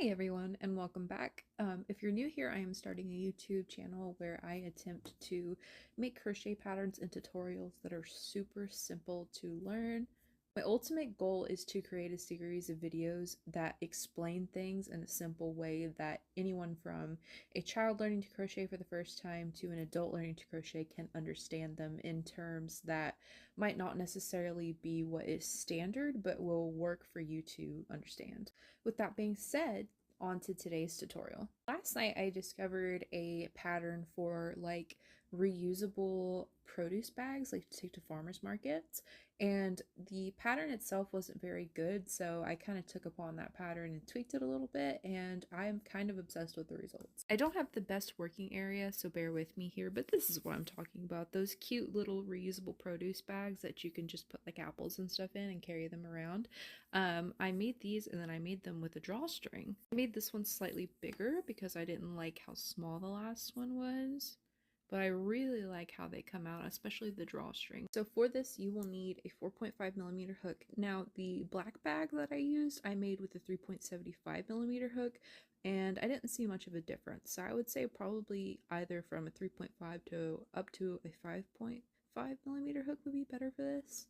Hi everyone and welcome back. If you're new here, I am starting a YouTube channel where I attempt to make crochet patterns and tutorials that are super simple to learn. My ultimate goal is to create a series of videos that explain things in a simple way that anyone from a child learning to crochet for the first time to an adult learning to crochet can understand them in terms that might not necessarily be what is standard, but will work for you to understand. With that being said, on to today's tutorial. Last night I discovered a pattern for like reusable produce bags like to take to farmers markets, and the pattern itself wasn't very good, so I kind of took upon that pattern and tweaked it a little bit, and I'm kind of obsessed with the results. I don't have the best working area, so bear with me here, but this is what I'm talking about. Those cute little reusable produce bags that you can just put like apples and stuff in and carry them around. I made these and then I made them with a drawstring. I made this one slightly bigger because I didn't like how small the last one was, but I really like how they come out, especially the drawstring. So for this, you will need a 4.5mm hook. Now, the black bag that I used, I made with a 3.75mm hook, and I didn't see much of a difference. So I would say probably either from a 3.5 to up to a 5.5mm hook would be better for this.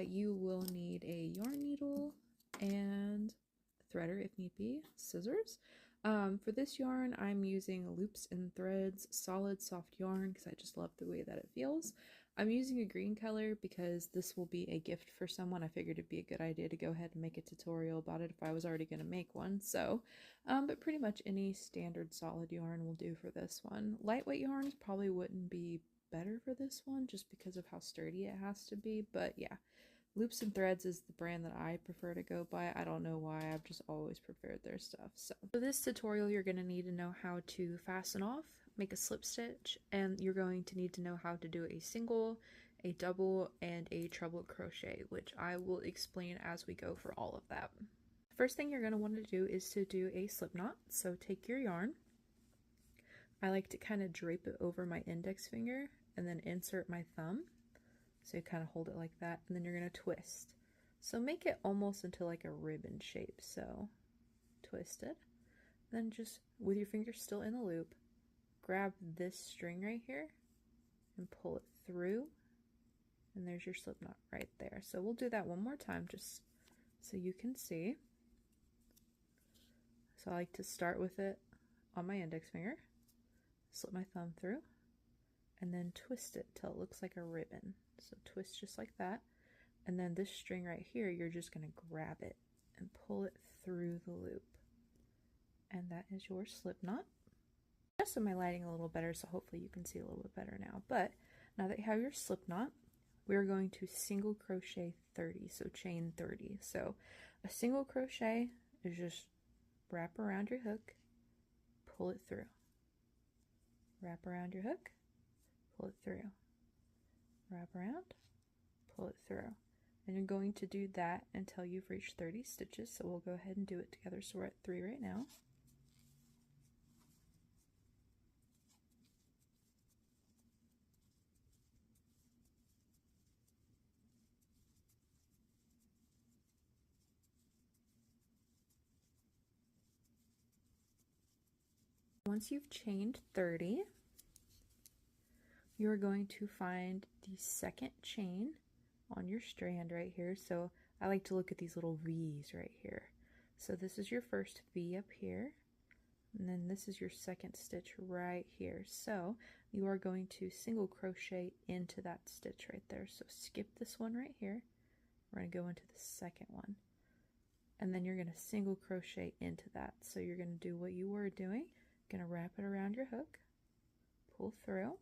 You will need a yarn needle and a threader if need be, scissors. For this yarn, I'm using Loops and Threads solid soft yarn because I just love the way that it feels. I'm using a green color because this will be a gift for someone. I figured it'd be a good idea to go ahead and make a tutorial about it if I was already going to make one. So, but pretty much any standard solid yarn will do for this one. Lightweight yarns probably wouldn't be better for this one just because of how sturdy it has to be, but yeah. Loops and Threads is the brand that I prefer to go by. I don't know why, I've just always preferred their stuff. So for this tutorial, you're going to need to know how to fasten off, make a slip stitch, and you're going to need to know how to do a single, a double, and a treble crochet, which I will explain as we go for all of that. First thing you're going to want to do is to do a slip knot. So take your yarn. I like to kind of drape it over my index finger and then insert my thumb. So you kind of hold it like that, and then you're going to twist. So make it almost into like a ribbon shape. So twist it. Then just with your fingers still in the loop, grab this string right here and pull it through. And there's your slip knot right there. So we'll do that one more time just so you can see. So I like to start with it on my index finger, slip my thumb through, and then twist it till it looks like a ribbon. So twist just like that, and then this string right here, you're just going to grab it and pull it through the loop, and that is your slip knot. Just so my lighting a little better, so hopefully you can see a little bit better now. But now that you have your slip knot, we're going to single crochet 30, so chain 30. So a single crochet is just wrap around your hook, pull it through, wrap around your hook, pull it through, wrap around, pull it through. And you're going to do that until you've reached 30 stitches. So we'll go ahead and do it together. So we're at 3 right now. Once you've chained 30, you're going to find the second chain on your strand right here. So I like to look at these little V's right here. So this is your first V up here, and then this is your second stitch right here. So you are going to single crochet into that stitch right there. So skip this one right here. We're going to go into the second one, and then you're going to single crochet into that. So you're going to do what you were doing. You're going to wrap it around your hook, pull through,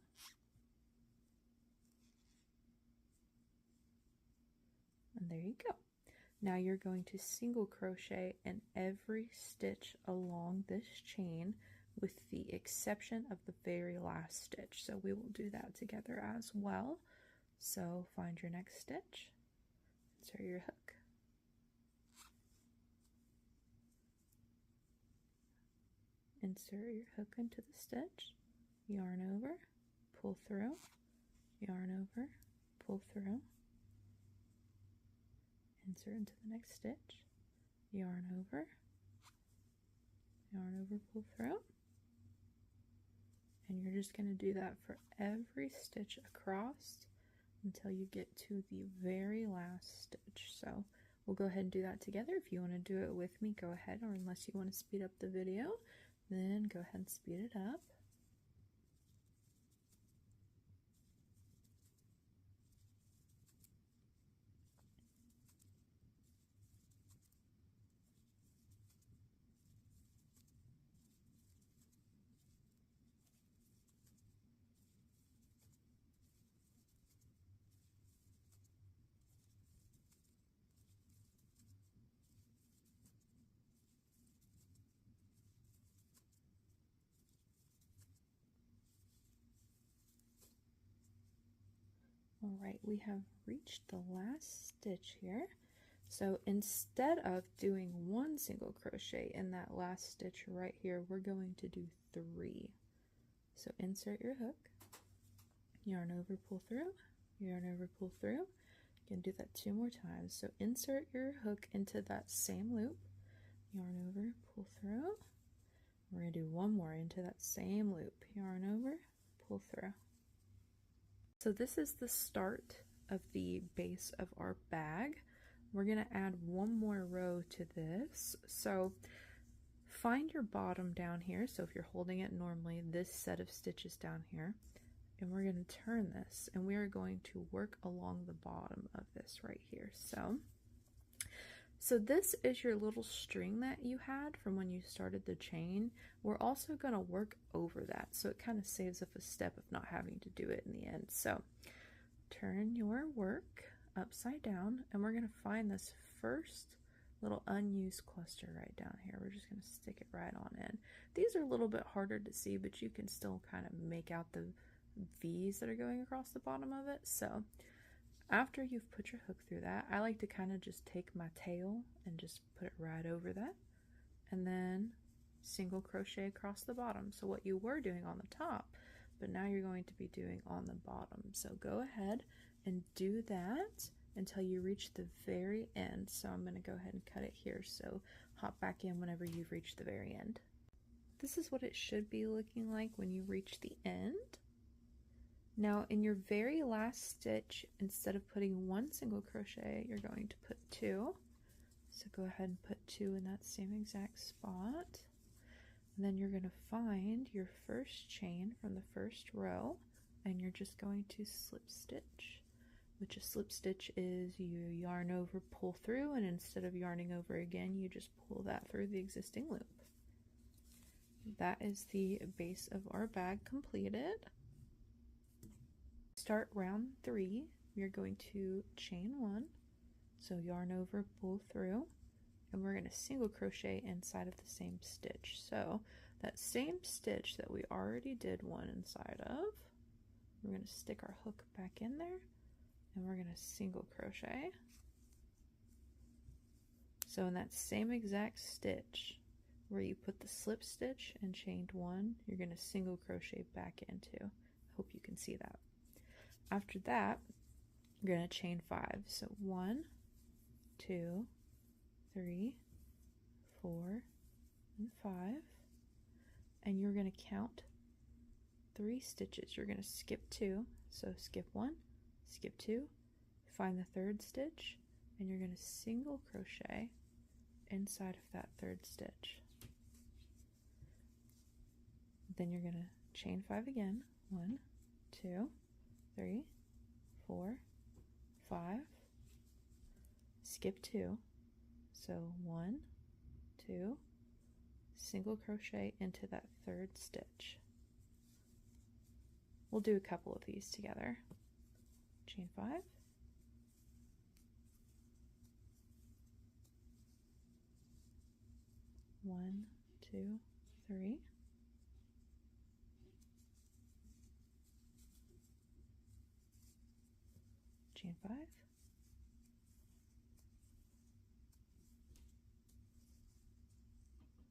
and there you go. Now you're going to single crochet in every stitch along this chain with the exception of the very last stitch. So we will do that together as well. So find your next stitch, insert your hook, insert your hook into the stitch, yarn over, pull through, yarn over, pull through, insert into the next stitch, yarn over, over, pull through. And you're just going to do that for every stitch across until you get to the very last stitch. So we'll go ahead and do that together. If you want to do it with me, go ahead, or unless you want to speed up the video, then go ahead and speed it up. All right, we have reached the last stitch here. So instead of doing one single crochet in that last stitch right here, we're going to do 3. So insert your hook, yarn over, pull through, yarn over, pull through. You can do that 2 more times. So insert your hook into that same loop, yarn over, pull through. We're going to do 1 more into that same loop, yarn over, pull through. So this is the start of the base of our bag. We're going to add 1 more row to this. So find your bottom down here. So if you're holding it normally, this set of stitches down here, and we're going to turn this, and we are going to work along the bottom of this right here. So this is your little string that you had from when you started the chain. We're also going to work over that, so it kind of saves us a step of not having to do it in the end. So turn your work upside down, and we're going to find this first little unused cluster right down here. We're just going to stick it right on in. These are a little bit harder to see, but you can still kind of make out the V's that are going across the bottom of it. So after you've put your hook through that, I like to kind of just take my tail and just put it right over that, and then single crochet across the bottom. So what you were doing on the top, but now you're going to be doing on the bottom. So go ahead and do that until you reach the very end. So I'm going to go ahead and cut it here. So hop back in whenever you've reached the very end. This is what it should be looking like when you reach the end. Now in your very last stitch, instead of putting 1 single crochet, you're going to put 2. So go ahead and put 2 in that same exact spot. And then you're going to find your first chain from the first row, and you're just going to slip stitch, which a slip stitch is you yarn over, pull through, and instead of yarning over again, you just pull that through the existing loop. That is the base of our bag completed. Start round 3, you're going to chain 1, so yarn over, pull through, and we're going to single crochet inside of the same stitch. So that same stitch that we already did one inside of, we're going to stick our hook back in there, and we're going to single crochet. So in that same exact stitch where you put the slip stitch and chained 1, you're going to single crochet back into. I hope you can see that. After that, you're going to chain 5. So 1, 2, 3, 4, and 5. And you're going to count 3 stitches. You're going to skip 2. So skip 1, skip 2, find the 3rd stitch, and you're going to single crochet inside of that 3rd stitch. Then you're going to chain 5 again. 1, 2, 3, 4, 5, skip 2, so 1, 2, single crochet into that 3rd stitch. We'll do a couple of these together. Chain 5, 1, 2, 3, chain 5,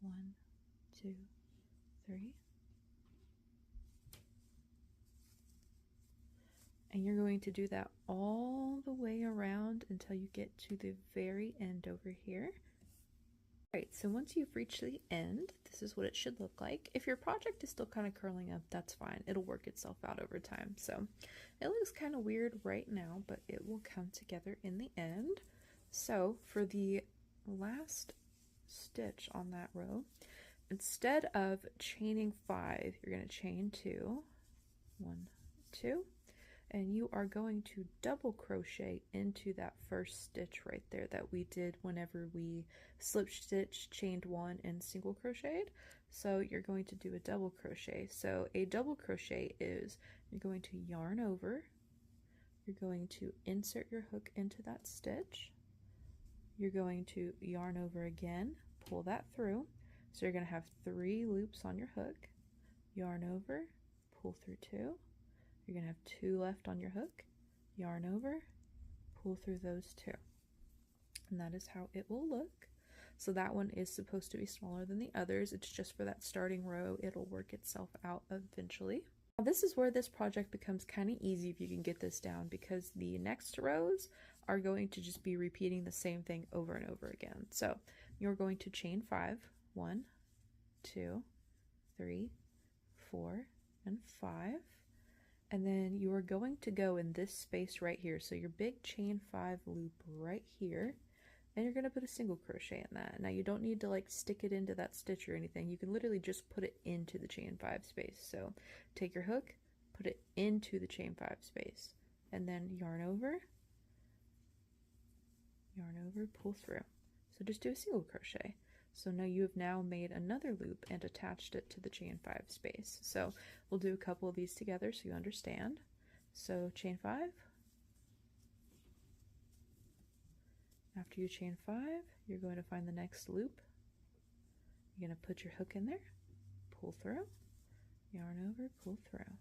1, 2, 3, and you're going to do that all the way around until you get to the very end over here. Alright, so once you've reached the end, this is what it should look like. If your project is still kind of curling up, that's fine. It'll work itself out over time. So it looks kind of weird right now, but it will come together in the end. So for the last stitch on that row, instead of chaining 5, you're going to chain 2, 1, 2, and you are going to double crochet into that first stitch right there that we did whenever we slip stitch, chained 1, and single crocheted. So you're going to do a double crochet. So a double crochet is you're going to yarn over, you're going to insert your hook into that stitch, you're going to yarn over again, pull that through. So you're going to have 3 loops on your hook, yarn over, pull through 2, you're going to have 2 left on your hook, yarn over, pull through those 2. And that is how it will look. So that one is supposed to be smaller than the others. It's just for that starting row. It'll work itself out eventually. Now this is where this project becomes kind of easy if you can get this down, because the next rows are going to just be repeating the same thing over and over again. So you're going to chain 5, 1, 2, 3, 4, and 5. And then you are going to go in this space right here. So your big chain 5 loop right here, and you're going to put a single crochet in that. Now you don't need to like stick it into that stitch or anything. You can literally just put it into the chain 5 space. So take your hook, put it into the chain 5 space, and then yarn over, pull through. So just do a single crochet. So now you have now made another loop and attached it to the chain 5 space. So we'll do a couple of these together so you understand. So chain 5. After you chain 5, you're going to find the next loop. You're going to put your hook in there, pull through, yarn over, pull through.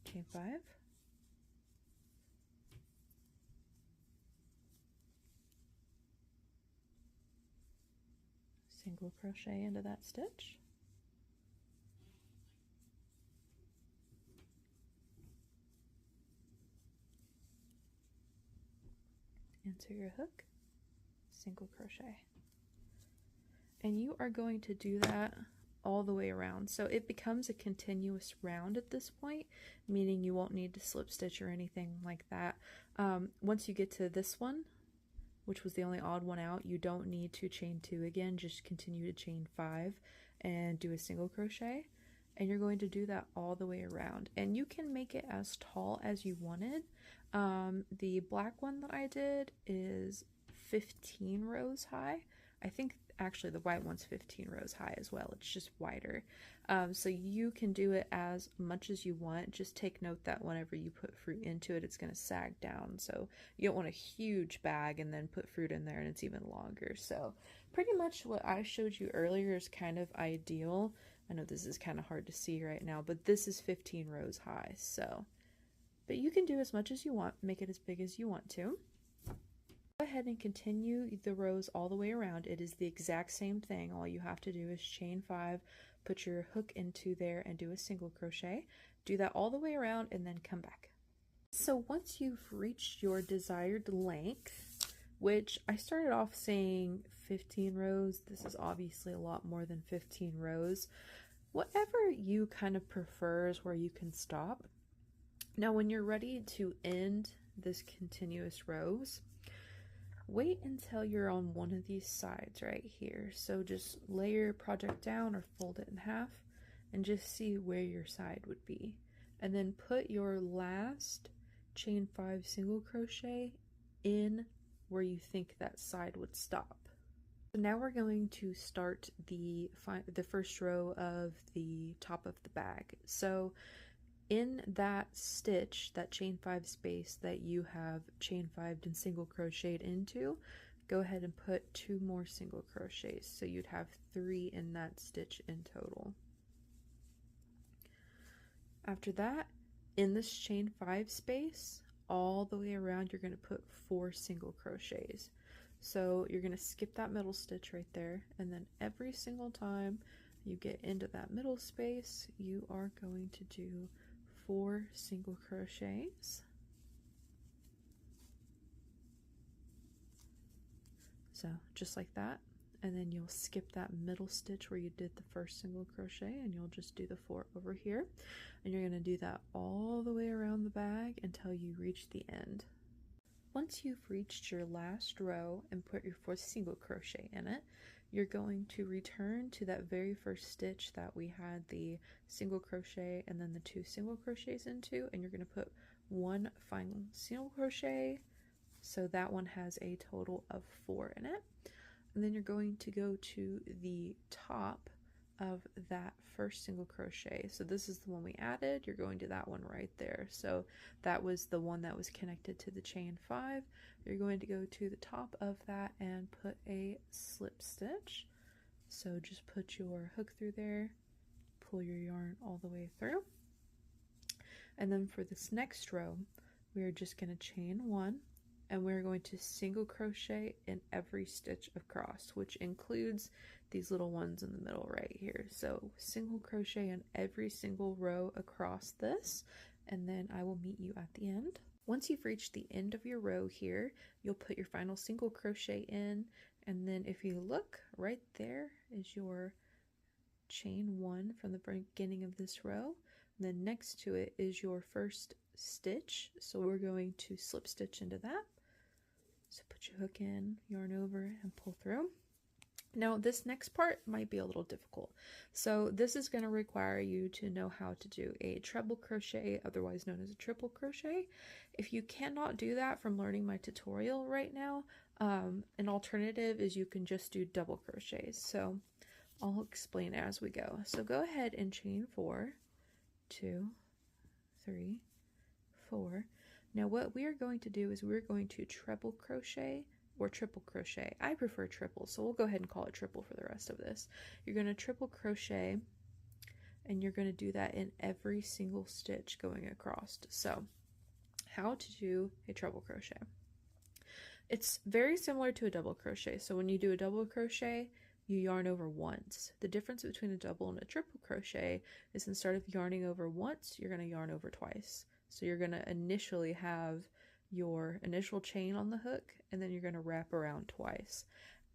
Chain 5. Single crochet into that stitch. Insert your hook, single crochet. And you are going to do that all the way around. So it becomes a continuous round at this point, meaning you won't need to slip stitch or anything like that. Once you get to this one, which was the only odd one out, you don't need to chain 2 again, just continue to chain 5 and do a single crochet, and you're going to do that all the way around. And you can make it as tall as you wanted. The black one that I did is 15 rows high. I think actually the white one's 15 rows high as well, it's just wider. So you can do it as much as you want. Just take note that whenever you put fruit into it, it's going to sag down. So you don't want a huge bag and then put fruit in there and it's even longer. So pretty much what I showed you earlier is kind of ideal. I know this is kind of hard to see right now, but this is 15 rows high. So, but you can do as much as you want, make it as big as you want to. Go ahead and continue the rows all the way around. It is the exact same thing. All you have to do is chain 5, put your hook into there and do a single crochet. Do that all the way around and then come back. So once you've reached your desired length, which I started off saying 15 rows, this is obviously a lot more than 15 rows. Whatever you kind of prefer is where you can stop. Now when you're ready to end this continuous rows, wait until you're on one of these sides right here. So just lay your project down or fold it in half and just see where your side would be. And then put your last chain 5 single crochet in where you think that side would stop. So now we're going to start the first row of the top of the bag. So in that stitch, that chain 5 space that you have chain 5'd and single crocheted into, go ahead and put 2 more single crochets. So you'd have 3 in that stitch in total. After that, in this chain 5 space, all the way around, you're going to put 4 single crochets. So you're going to skip that middle stitch right there, and then every single time you get into that middle space, you are going to do 4 single crochets. So just like that, and then you'll skip that middle stitch where you did the first single crochet, and you'll just do the 4 over here, and you're going to do that all the way around the bag until you reach the end. Once you've reached your last row and put your 4th single crochet in it, you're going to return to that very first stitch that we had the single crochet and then the 2 single crochets into, and you're going to put 1 final single crochet, so that one has a total of 4 in it. And then you're going to go to the top of that first single crochet. So this is the one we added. You're going to that one right there. So that was the one that was connected to the chain 5. You're going to go to the top of that and put a slip stitch. So just put your hook through there, pull your yarn all the way through. And then for this next row, we're just going to chain 1, and we're going to single crochet in every stitch across, which includes these little ones in the middle right here. So single crochet in every single row across this, and then I will meet you at the end. Once you've reached the end of your row here, you'll put your final single crochet in, and then if you look right there is your chain 1 from the beginning of this row, and then next to it is your first stitch, so we're going to slip stitch into that. So put your hook in, yarn over, and pull through. Now this next part might be a little difficult, so this is going to require you to know how to do a treble crochet, otherwise known as a triple crochet. If you cannot do that from learning my tutorial right now, an alternative is you can just do double crochets. So I'll explain as we go. So go ahead and chain 4, 2, 3, 4. Now what we are going to do is we're going to treble crochet or triple crochet. I prefer triple, so we'll go ahead and call it triple for the rest of this. You're going to triple crochet, and you're going to do that in every single stitch going across. So how to do a treble crochet. It's very similar to a double crochet. So when you do a double crochet, you yarn over once. The difference between a double and a triple crochet is instead of yarning over once, you're going to yarn over twice. So you're going to initially have your initial chain on the hook, and then you're going to wrap around twice.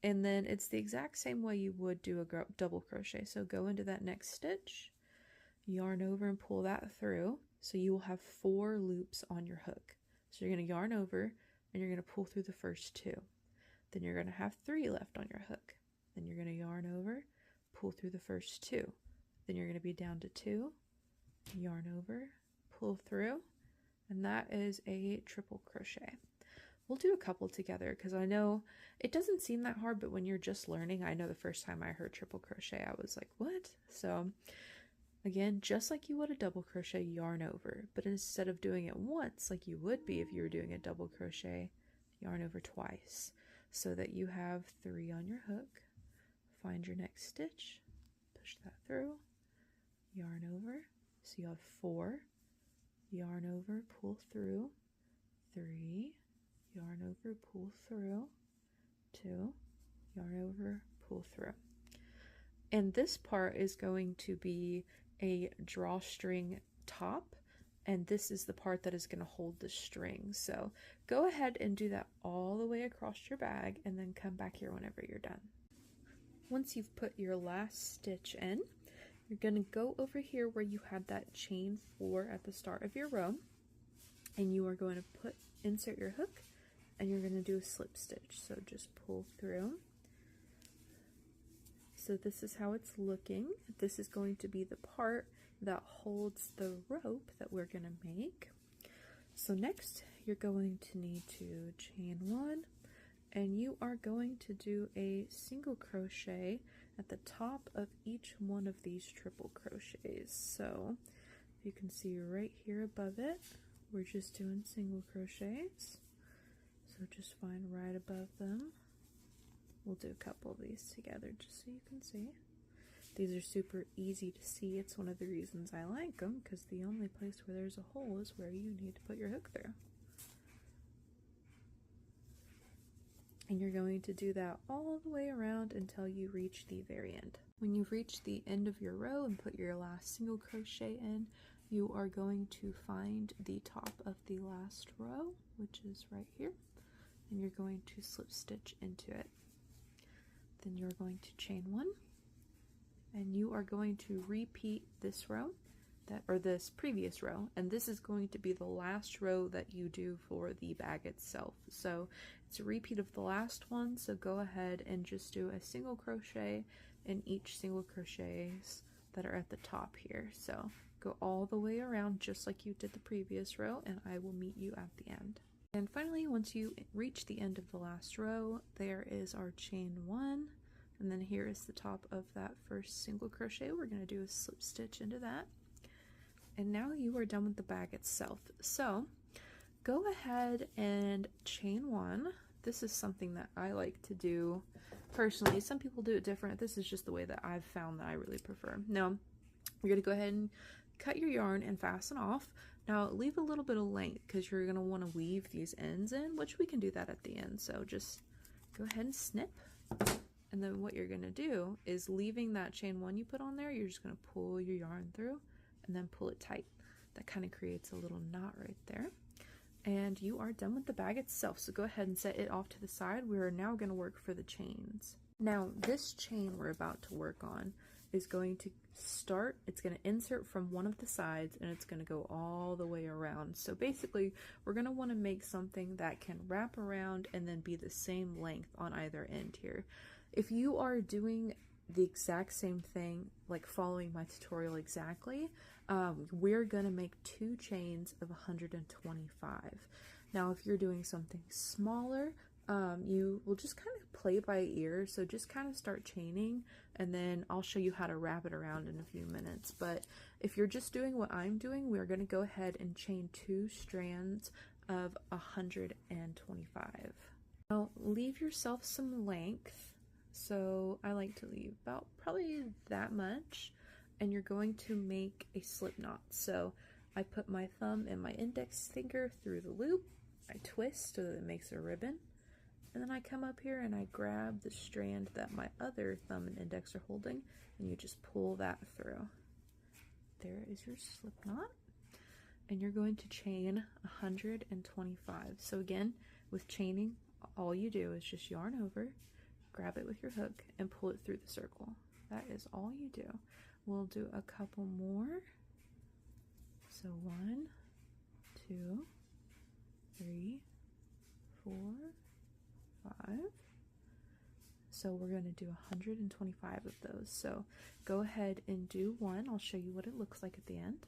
And then it's the exact same way you would do a double crochet. So go into that next stitch, yarn over and pull that through. So you will have 4 loops on your hook. So you're going to yarn over and you're going to pull through the first 2. Then you're going to have 3 left on your hook. Then you're going to yarn over, pull through the first 2. Then you're going to be down to 2, yarn over, pull through, and that is a triple crochet. We'll do a couple together because I know it doesn't seem that hard, but when you're just learning, I know the first time I heard triple crochet, I was like, what? So again, just like you would a double crochet, yarn over, but instead of doing it once like you would be if you were doing a double crochet, yarn over twice so that you have 3 on your hook. Find your next stitch, push that through, yarn over, so you have 4, yarn over, pull through, 3, yarn over, pull through, 2, yarn over, pull through. And this part is going to be a drawstring top, and this is the part that is going to hold the string. So go ahead and do that all the way across your bag, and then come back here whenever you're done. Once you've put your last stitch in, you're going to go over here where you had that chain 4 at the start of your row, and you are going to insert your hook, and you're going to do a slip stitch. So just pull through. So this is how it's looking. This is going to be the part that holds the rope that we're going to make. So next you're going to need to chain 1, and you are going to do a single crochet at the top of each one of these triple crochets. So you can see right here above it, we're just doing single crochets. So just find right above them. We'll do a couple of these together just so you can see. These are super easy to see. It's one of the reasons I like them, because the only place where there's a hole is where you need to put your hook through. And you're going to do that all the way around until you reach the very end. When you've reached the end of your row and put your last single crochet in, you are going to find the top of the last row, which is right here, and you're going to slip stitch into it. Then you're going to chain 1, and you are going to repeat this row, or this previous row, and this is going to be the last row that you do for the bag itself. So it's a repeat of the last one, so go ahead and just do a single crochet in each single crochets that are at the top here. So go all the way around just like you did the previous row, and I will meet you at the end. And finally, once you reach the end of the last row, there is our chain 1, and then here is the top of that first single crochet. We're going to do a slip stitch into that. And now you are done with the bag itself. So go ahead and chain 1. This is something that I like to do personally. Some people do it different. This is just the way that I've found that I really prefer. Now you're going to go ahead and cut your yarn and fasten off. Now leave a little bit of length because you're going to want to weave these ends in, which we can do that at the end. So just go ahead and snip. And then what you're going to do is, leaving that chain 1 you put on there, you're just going to pull your yarn through and then pull it tight. That kind of creates a little knot right there. And you are done with the bag itself. So go ahead and set it off to the side. We are now going to work for the chains. Now this chain we're about to work on is going to start, it's going to insert from one of the sides and it's going to go all the way around. So basically we're going to want to make something that can wrap around and then be the same length on either end here. If you are doing the exact same thing, like following my tutorial exactly, we're gonna make 2 chains of 125. Now if you're doing something smaller, you will just kind of play by ear, so just kind of start chaining and then I'll show you how to wrap it around in a few minutes. But if you're just doing what I'm doing, we're going to go ahead and chain 2 strands of 125. Now leave yourself some length. So I like to leave about probably that much, and you're going to make a slip knot. So I put my thumb and my index finger through the loop, I twist so that it makes a ribbon, and then I come up here and I grab the strand that my other thumb and index are holding, and you just pull that through. There is your slip knot, and you're going to chain 125. So again, with chaining, all you do is just yarn over, grab it with your hook, and pull it through the circle. That is all you do. We'll do a couple more. So 1, 2, 3, 4, 5. So we're going to do 125 of those. So go ahead and do 1. I'll show you what it looks like at the end.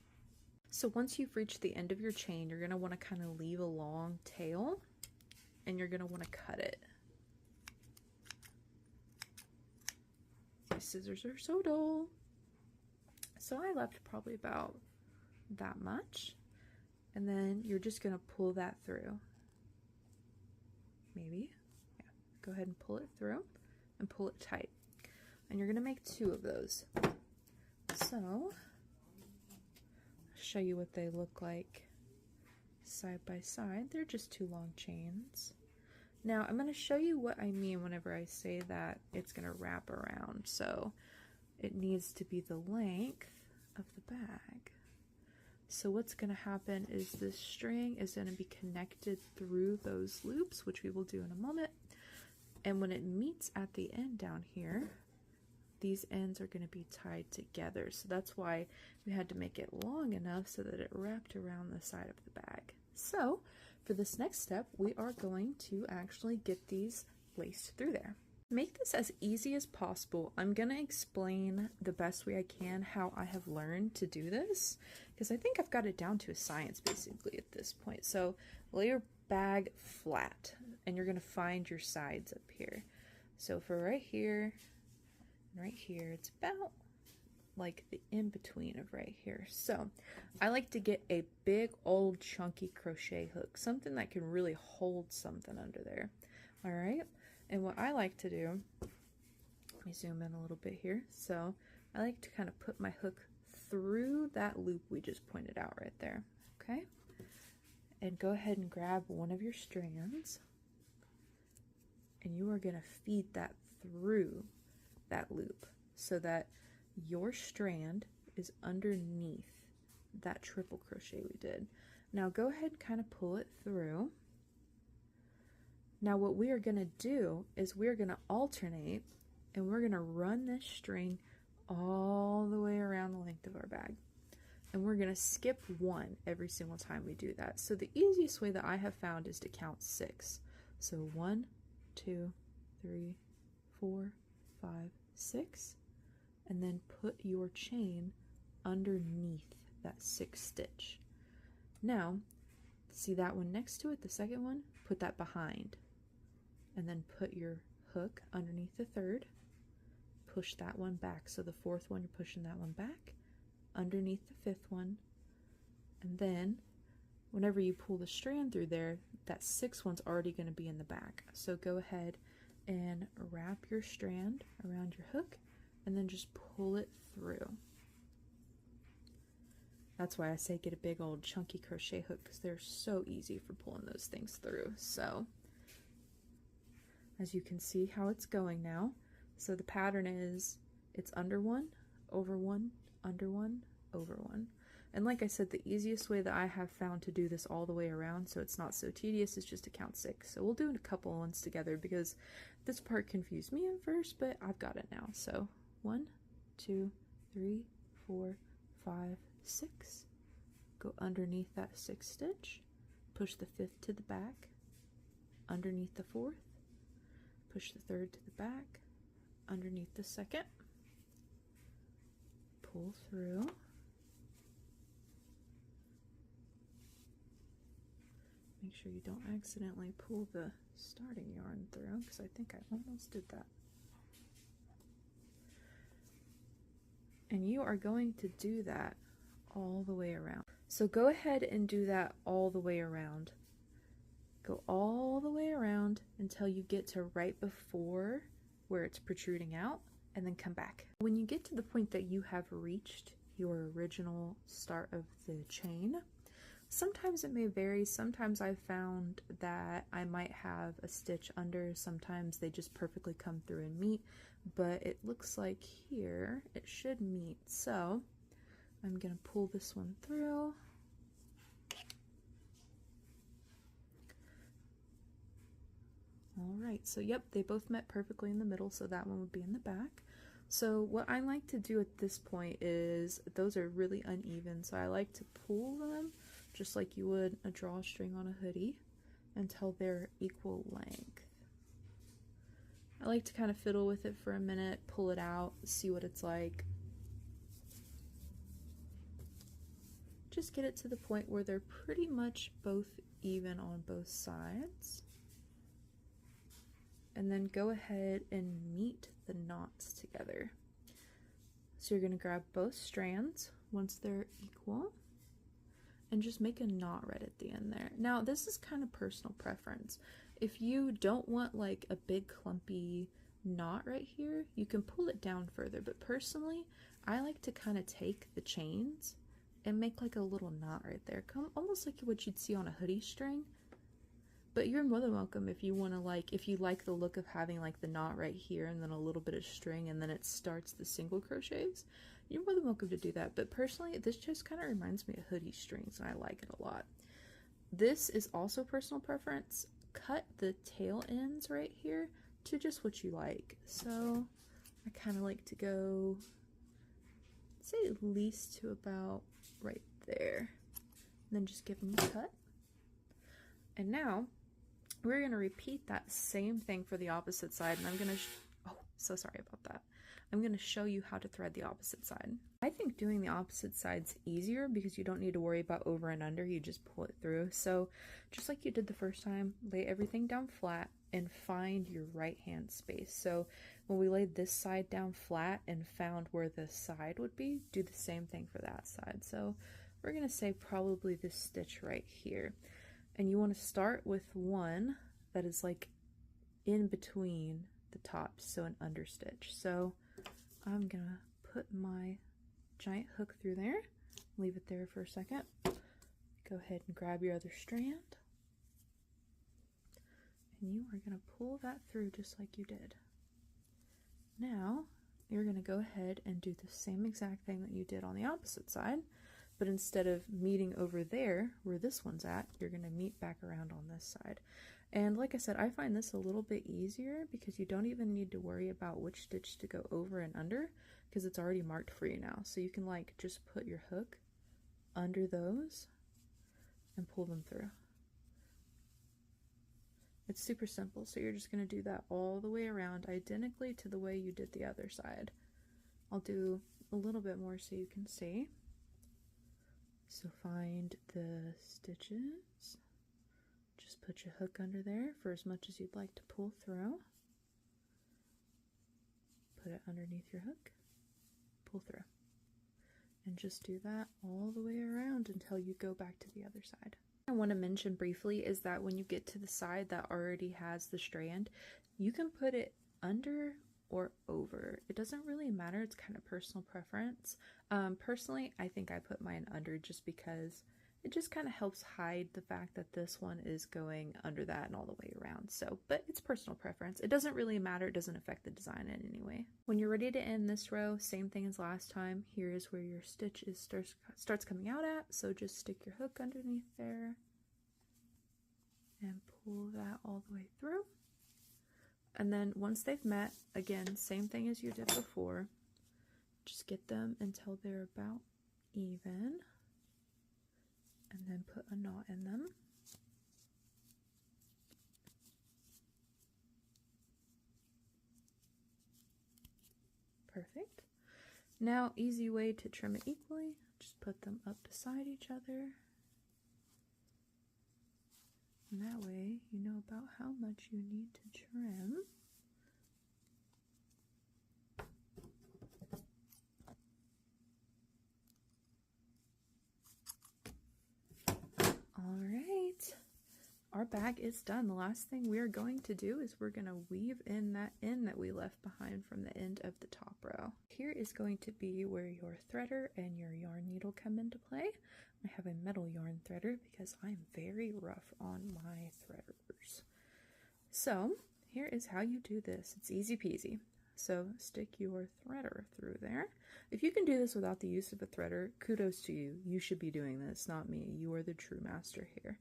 So once you've reached the end of your chain, you're going to want to kind of leave a long tail, and you're going to want to cut it. My scissors are so dull. So I left probably about that much, and then you're just going to pull that through. Maybe. Yeah. Go ahead and pull it through and pull it tight. And you're going to make 2 of those. So I'll show you what they look like side by side. They're just 2 long chains. Now I'm going to show you what I mean whenever I say that it's going to wrap around. So it needs to be the length of the bag. So what's going to happen is this string is going to be connected through those loops, which we will do in a moment. And when it meets at the end down here, these ends are going to be tied together. So that's why we had to make it long enough so that it wrapped around the side of the bag. So for this next step, we are going to actually get these laced through there. To make this as easy as possible, I'm going to explain the best way I can how I have learned to do this, because I think I've got it down to a science basically at this point. So lay your bag flat, and you're going to find your sides up here. So for right here and right here, it's about like the in-between of right here. So I like to get a big old chunky crochet hook, something that can really hold something under there. All right. And what I like to do, let me zoom in a little bit here. So I like to kind of put my hook through that loop we just pointed out right there. Okay. And go ahead and grab one of your strands, and you are going to feed that through that loop so that your strand is underneath that triple crochet we did. Now go ahead and kind of pull it through. Now what we are going to do is we're going to alternate, and we're gonna run this string all the way around the length of our bag. And we're gonna skip one every single time we do that. So the easiest way that I have found is to count 6. So 1, 2, 3, 4, 5, 6, and then put your chain underneath that 6th stitch. Now, see that one next to it, the second one? Put that behind, and then put your hook underneath the 3rd, push that one back. So the 4th one, you're pushing that one back, underneath the 5th one, and then whenever you pull the strand through there, that 6th one's already going to be in the back. So go ahead and wrap your strand around your hook, and then just pull it through. That's why I say get a big old chunky crochet hook, because they're so easy for pulling those things through. So as you can see how it's going now, so the pattern is it's under 1, over 1, under 1, over 1. And like I said, the easiest way that I have found to do this all the way around, so it's not so tedious, is just to count 6. So we'll do a couple ones together, because this part confused me at first, but I've got it now. So 1, 2, 3, 4, 5, 6. Go underneath that 6th stitch, push the 5th to the back, underneath the 4th, push the 3rd to the back, underneath the 2nd, pull through, make sure you don't accidentally pull the starting yarn through, because I think I almost did that. And you are going to do that all the way around. So go ahead and do that all the way around. Go all the way around until you get to right before where it's protruding out, and then come back. When you get to the point that you have reached your original start of the chain, sometimes it may vary. Sometimes I've found that I might have a stitch under, sometimes they just perfectly come through and meet, but it looks like here it should meet. So I'm going to pull this one through. Alright, so yep, they both met perfectly in the middle, so that one would be in the back. So what I like to do at this point is, those are really uneven, so I like to pull them just like you would a drawstring on a hoodie until they're equal length. I like to kind of fiddle with it for a minute, pull it out, see what it's like. Just get it to the point where they're pretty much both even on both sides. And then go ahead and meet the knots together. So you're going to grab both strands once they're equal and just make a knot right at the end there. Now this is kind of personal preference. If you don't want like a big clumpy knot right here, you can pull it down further, but personally I like to kind of take the chains and make like a little knot right there, almost like what you'd see on a hoodie string. But you're more than welcome if you want to, like, if you like the look of having like the knot right here and then a little bit of string and then it starts the single crochets, you're more than welcome to do that. But personally, this just kind of reminds me of hoodie strings and I like it a lot. This is also personal preference. Cut the tail ends right here to just what you like. So I kind of like to go, say at least to about right there. And then just give them a cut. And now we're going to repeat that same thing for the opposite side, and I'm going to, oh, so sorry about that. I'm going to show you how to thread the opposite side. I think doing the opposite side's easier because you don't need to worry about over and under, you just pull it through. So just like you did the first time, lay everything down flat and find your right hand space. So when we laid this side down flat and found where the side would be, do the same thing for that side. So we're going to say probably this stitch right here. And you want to start with one that is like in between the tops, so an understitch. So I'm gonna put my giant hook through there, leave it there for a second. Go ahead and grab your other strand. And you are gonna pull that through just like you did. Now, you're gonna go ahead and do the same exact thing that you did on the opposite side. But instead of meeting over there, where this one's at, you're going to meet back around on this side. And like I said, I find this a little bit easier because you don't even need to worry about which stitch to go over and under because it's already marked for you now. So you can like just put your hook under those and pull them through. It's super simple, so you're just going to do that all the way around, identically to the way you did the other side. I'll do a little bit more so you can see. So find the stitches, just put your hook under there for as much as you'd like to pull through. Put it underneath your hook, pull through. And just do that all the way around until you go back to the other side. I want to mention briefly is that when you get to the side that already has the strand, you can put it under or over. It doesn't really matter, it's kind of personal preference. Personally, I think I put mine under just because it just kind of helps hide the fact that this one is going under that and all the way around. So, but it's personal preference. It doesn't really matter, it doesn't affect the design in any way. When you're ready to end this row, same thing as last time. Here is where your stitch starts coming out at, so just stick your hook underneath there and pull that all the way through. And then once they've met, again, same thing as you did before, just get them until they're about even, and then put a knot in them. Perfect. Now, easy way to trim it equally, just put them up beside each other. And that way you know about how much you need to trim. Alright, our bag is done. The last thing we are going to do is we're going to weave in that end that we left behind from the end of the top row. Here is going to be where your threader and your yarn needle come into play. I have a metal yarn threader because I'm very rough on my threaders. So here is how you do this. It's easy peasy. So stick your threader through there. If you can do this without the use of a threader, kudos to you. You should be doing this, not me. You are the true master here.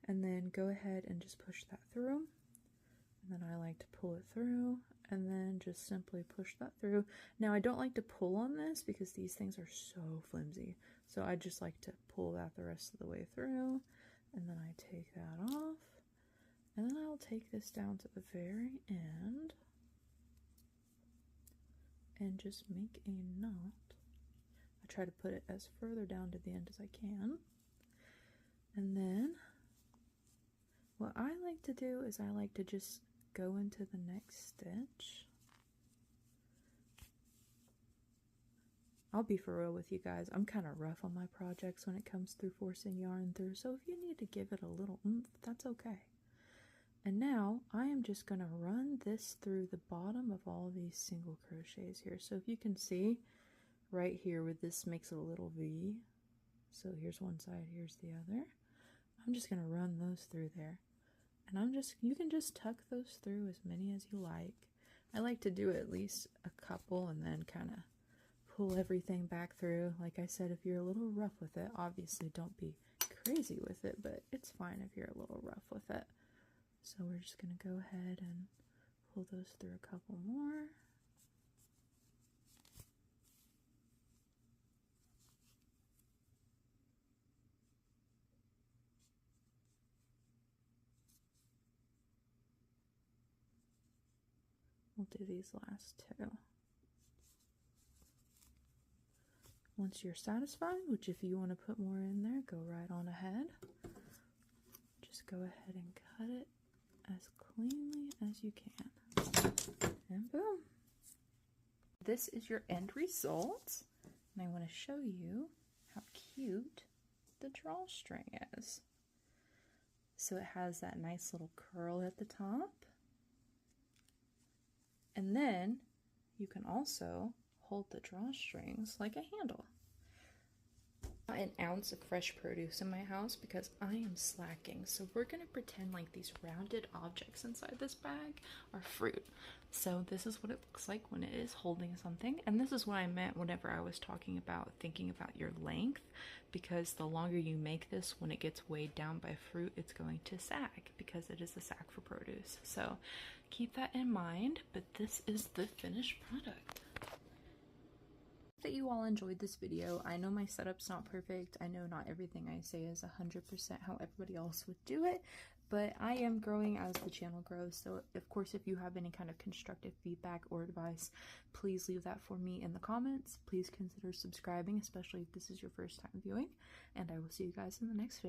And then go ahead and just push that through. And then I like to pull it through and then just simply push that through. Now I don't like to pull on this because these things are so flimsy. So I just like to pull that the rest of the way through, and then I take that off, and then I'll take this down to the very end and just make a knot. I try to put it as further down to the end as I can. And then what I like to do is I like to just go into the next stitch. I'll be for real with you guys, I'm kind of rough on my projects when it comes through forcing yarn through, so if you need to give it a little oomph, that's okay. And now I am just going to run this through the bottom of all these single crochets here. So if you can see right here where this makes a little V, so here's one side, here's the other, I'm just going to run those through there. And you can just tuck those through as many as you like. I like to do at least a couple and then kind of pull everything back through. Like I said, if you're a little rough with it, obviously don't be crazy with it, but it's fine if you're a little rough with it. So we're just going to go ahead and pull those through a couple more. We'll do these last two. Once you're satisfied, which if you want to put more in there, go right on ahead. Just go ahead and cut it as cleanly as you can. And boom. This is your end result. And I want to show you how cute the drawstring is. So it has that nice little curl at the top. And then you can also hold the drawstrings like a handle. An ounce of fresh produce in my house because I am slacking. So we're gonna pretend like these rounded objects inside this bag are fruit. So this is what it looks like when it is holding something. And this is what I meant whenever I was talking about thinking about your length, because the longer you make this, when it gets weighed down by fruit, it's going to sag because it is a sack for produce. So keep that in mind, but this is the finished product. That you all enjoyed this video. I know my setup's not perfect. I know not everything I say is 100% how everybody else would do it, but I am growing as the channel grows. So of course, if you have any kind of constructive feedback or advice, please leave that for me in the comments. Please consider subscribing, especially if this is your first time viewing, and I will see you guys in the next video.